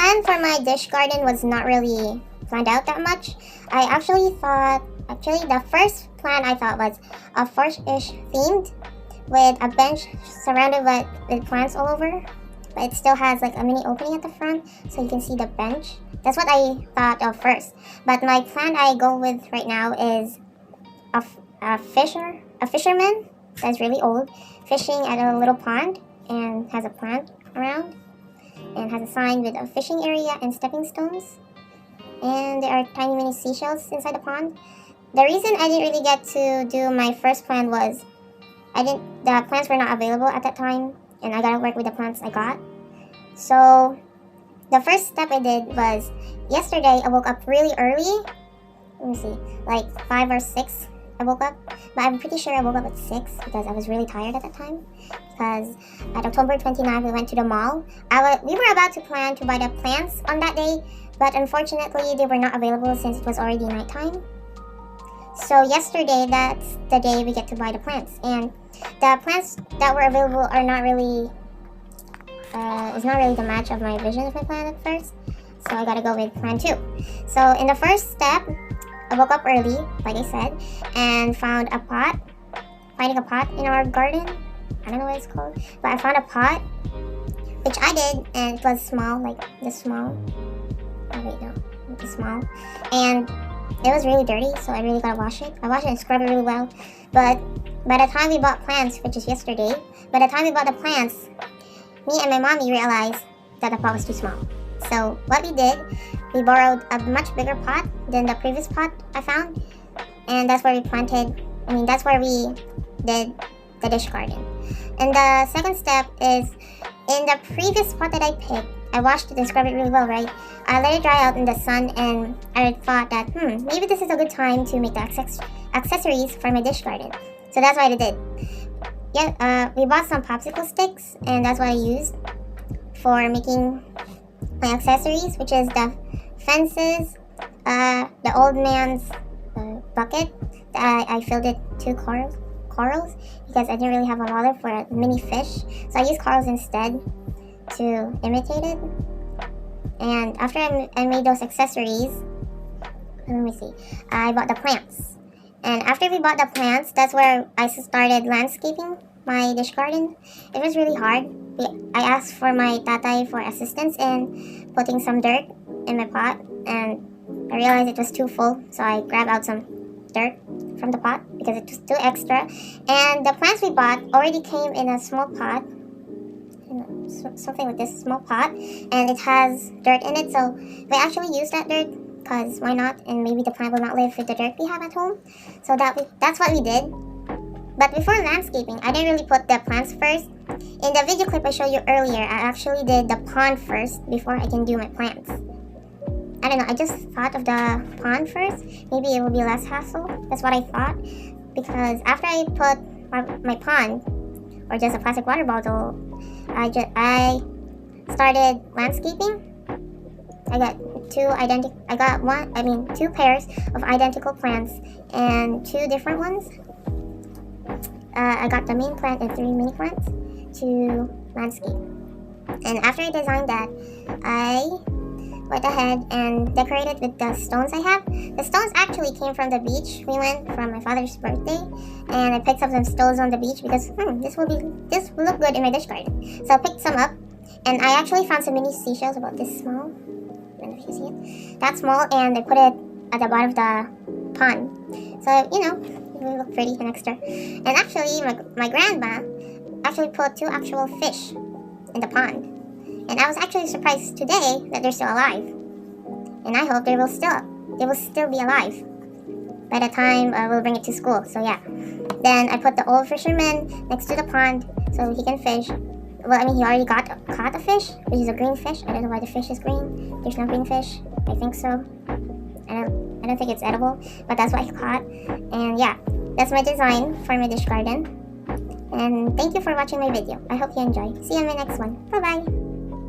plan for my dish garden was not really planned out that much. I actually thought, the first plan I thought was a forest-ish themed with a bench surrounded with plants all over. But it still has like a mini opening at the front so you can see the bench. That's what I thought of first. But my plan I go with right now is a fisherman that's really old, fishing at a little pond and has a plant around and has a sign with a fishing area and stepping stones. And there are tiny mini seashells inside the pond. The reason I didn't really get to do my first plan was the plants were not available at that time, and I gotta work with the plants I got. So the first step I did was yesterday I woke up really early. Let me see, like 5 or 6 I woke up, but I'm pretty sure I woke up at 6 because I was really tired at that time. Because at October 29th we went to the mall. We were about to plan to buy the plants on that day, but unfortunately they were not available since it was already nighttime. So yesterday, that's the day we get to buy the plants, and the plants that were available are not really is not really the match of my vision of my plan at first. So I gotta go with plan 2. So in the first step, I woke up early, like I said, and finding a pot in our garden. I don't know what it's called, but I found a pot, which I did, and it was small, like this small. Oh wait, no, this small, and it was really dirty, so I really gotta wash it. I washed it and scrubbed it really well. But by the time we bought plants, which is yesterday, by the time we bought the plants, me and my mommy realized that the pot was too small. So what we did, we borrowed a much bigger pot than the previous pot I found, and that's where we that's where we did the dish garden. And the second step is, in the previous pot that I picked, I washed it and scrubbed it really well, right? I let it dry out in the sun, and I thought that, maybe this is a good time to make the accessories for my dish garden. So that's what I did. Yeah, we bought some popsicle sticks, and that's what I used for making my accessories, which is the fences, the old man's bucket. I filled it 2 corals because I didn't really have a water for a mini fish. So I used corals instead to imitate it. And after I made those accessories, let me see, I bought the plants. And after we bought the plants, that's where I started landscaping my dish garden. It was really hard. I asked for my tatay for assistance in putting some dirt in my pot, and I realized it was too full, so I grabbed out some dirt from the pot because it was too extra. And the plants we bought already came in a small pot, something like this, small pot, and it has dirt in it, so we actually use that dirt because why not, and maybe the plant will not live with the dirt we have at home. So that's what we did. But before landscaping, I didn't really put the plants first. In the video clip I showed you earlier, I actually did the pond first before I can do my plants. I don't know, I just thought of the pond first. Maybe it will be less hassle. That's what I thought, because after I put my pond, or just a plastic water bottle, I started landscaping. I got 2 pairs of identical plants and 2 different ones. I got the main plant and 3 mini plants to landscape. And after I designed that, I went ahead and decorated with the stones I have. The stones actually came from the beach. We went from my father's birthday, and I picked up some stones on the beach because this will look good in my dish garden. So I picked some up, and I actually found some mini seashells about this small. I don't know if you see it. That small, and I put it at the bottom of the pond. So it will look pretty and extra. And actually, my grandma actually put 2 actual fish in the pond. And I was actually surprised today that they're still alive. And I hope they will still be alive by the time we'll bring it to school. So yeah. Then I put the old fisherman next to the pond so he can fish. Well, he already caught a fish, which is a green fish. I don't know why the fish is green. There's no green fish. I think so. I don't think it's edible, but that's what he caught. And yeah, that's my design for my dish garden. And thank you for watching my video. I hope you enjoy. See you in my next one. Bye bye.